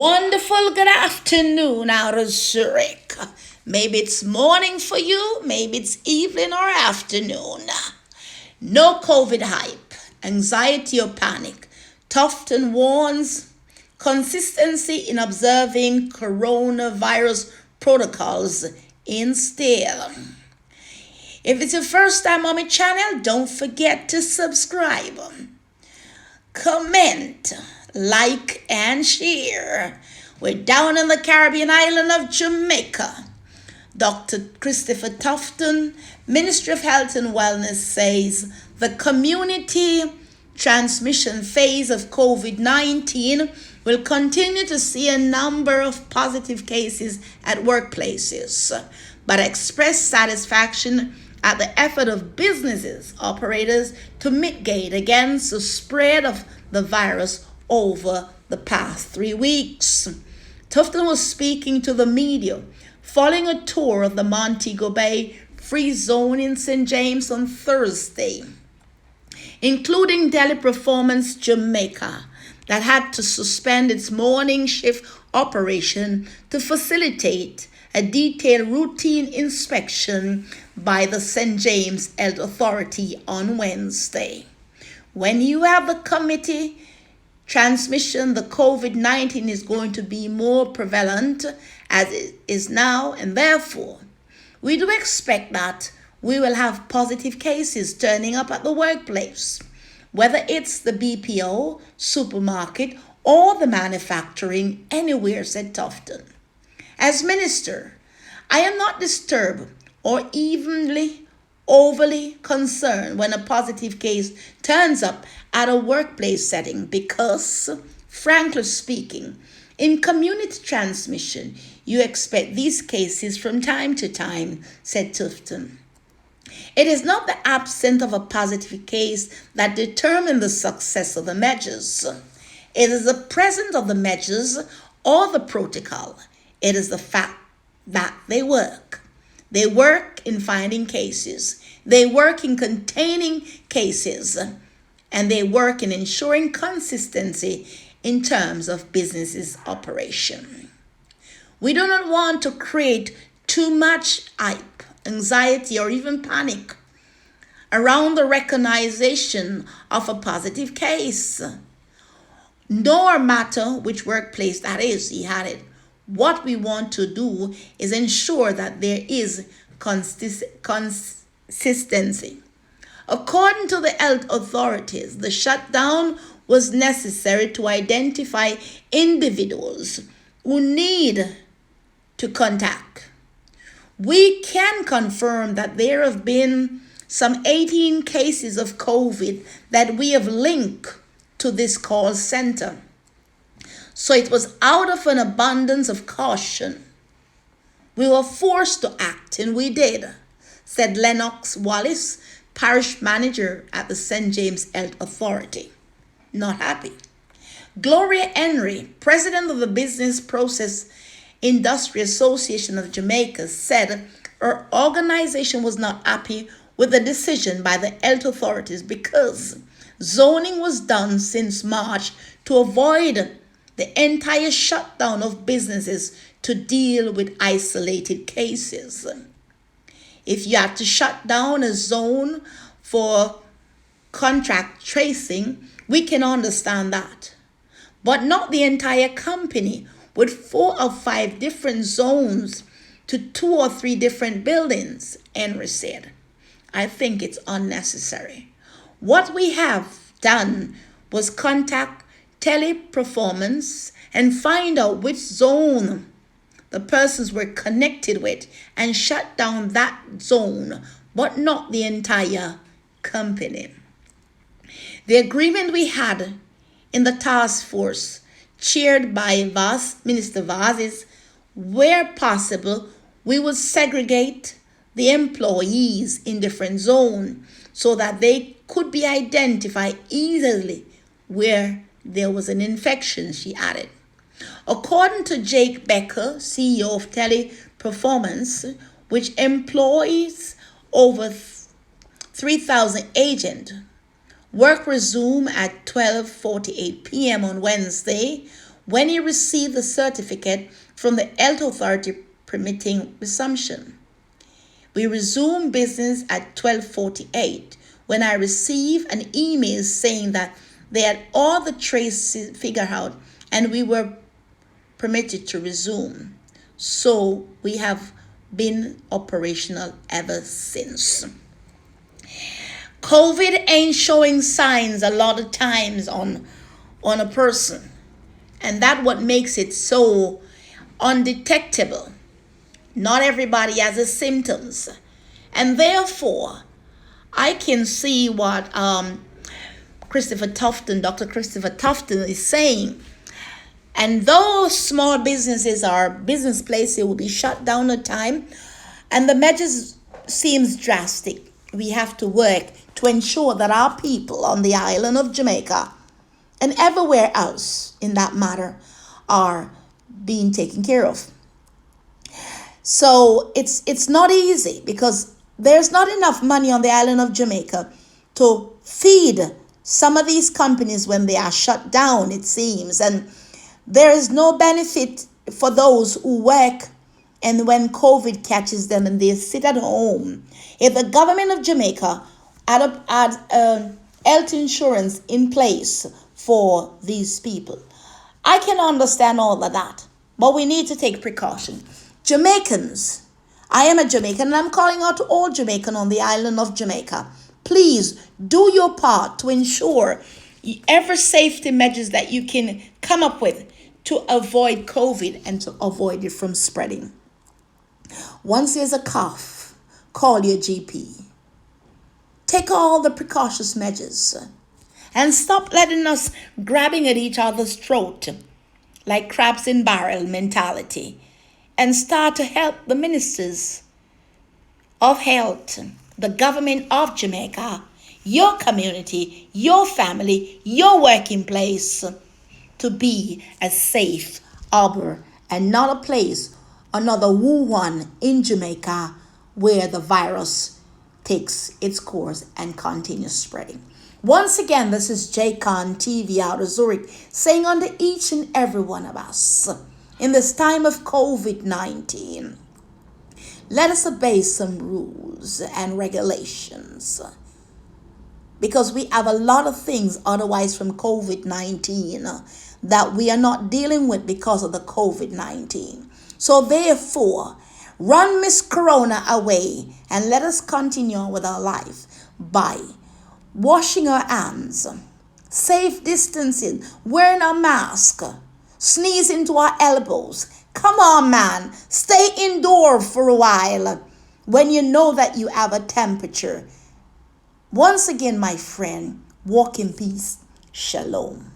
Wonderful good afternoon out of Zurich. Maybe it's morning for you, maybe it's evening or afternoon. No COVID hype, anxiety or panic. Tufton warns consistency in observing coronavirus protocols instill. If it's your first time on my channel, don't forget to subscribe, comment, like, and share. We're down in the Caribbean island of Jamaica. Dr. Christopher Tufton, Ministry of Health and Wellness, says the community transmission phase of COVID-19 will continue to see a number of positive cases at workplaces, but express satisfaction at the effort of businesses operators to mitigate against the spread of the virus over the past 3 weeks. Tufton was speaking to the media following a tour of the Montego Bay Free Zone in St. James on Thursday, including Teleperformance Jamaica, that had to suspend its morning shift operation to facilitate a detailed routine inspection by the St. James Health Authority on Wednesday. When you have the committee transmission, the COVID-19 is going to be more prevalent as it is now, and therefore, we do expect that we will have positive cases turning up at the workplace, whether it's the BPO, supermarket, or the manufacturing, anywhere, said Tufton. As minister, I am not disturbed or evenly overly concerned when a positive case turns up at a workplace setting because, frankly speaking, in community transmission, you expect these cases from time to time, said Tufton. It is not the absence of a positive case that determines the success of the measures. It is the presence of the measures or the protocol. It is the fact that they work. They work in finding cases. They work in containing cases. And they work in ensuring consistency in terms of business's operation. We do not want to create too much hype, anxiety, or even panic around the recognition of a positive case. No matter which workplace that is, he added. What we want to do is ensure that there is consistency. According to the health authorities, the shutdown was necessary to identify individuals who need to contact. We can confirm that there have been some 18 cases of COVID that we have linked to this call center. So it was out of an abundance of caution. We were forced to act, and we did, said Lennox Wallace, parish manager at the St. James Health Authority. Not happy. Gloria Henry, president of the Business Process Industry Association of Jamaica, said her organization was not happy with the decision by the health authorities because zoning was done since March to avoid the entire shutdown of businesses to deal with isolated cases. If you had to shut down a zone for contract tracing, we can understand that. But not the entire company with 4 or 5 different zones to 2 or 3 different buildings, Henry said. I think it's unnecessary. What we have done was contact Teleperformance and find out which zone the persons were connected with and shut down that zone, but not the entire company. The agreement we had in the task force, chaired by Minister Vaz, is where possible, we would segregate the employees in different zones so that they could be identified easily where there was an infection, she added. According to Jake Becker, CEO of Teleperformance, which employs over 3,000 agents, work resumed at 12:48 p.m. on Wednesday, when he received the certificate from the health authority permitting resumption. We resumed business at 12:48 when I received an email saying that they had all the traces figured out and we were permitted to resume. So we have been operational ever since. COVID ain't showing signs a lot of times on a person, and that's what makes it so undetectable. Not everybody has the symptoms, and therefore I can see what Christopher Tufton, Dr. Christopher Tufton is saying. And those small businesses or business places will be shut down at time, and the measures seems drastic. We have to work to ensure that our people on the island of Jamaica and everywhere else in that matter are being taken care of. So it's not easy because there's not enough money on the island of Jamaica to feed some of these companies when they are shut down, it seems. And there is no benefit for those who work and when COVID catches them and they sit at home. If the government of Jamaica had health insurance in place for these people, I can understand all of that, but we need to take precaution. Jamaicans, I am a Jamaican and I'm calling out to all Jamaicans on the island of Jamaica. Please do your part to ensure every safety measures that you can come up with to avoid COVID and to avoid it from spreading. Once there's a cough, call your GP. Take all the precautionary measures and stop letting us grabbing at each other's throat like crabs in barrel mentality, and start to help the ministers of health, the government of Jamaica, your community, your family, your working place to be a safe harbor and not a place, another Wuhan in Jamaica where the virus takes its course and continues spreading. Once again, this is JCon TV out of Zurich saying unto each and every one of us in this time of COVID-19, let us obey some rules and regulations because we have a lot of things otherwise from COVID-19 that we are not dealing with because of the COVID-19. So therefore, run Miss Corona away and let us continue on with our life by washing our hands, safe distancing, wearing a mask, sneeze into our elbows. Come on, man. Stay indoor for a while when you know that you have a temperature. Once again, my friend, walk in peace. Shalom.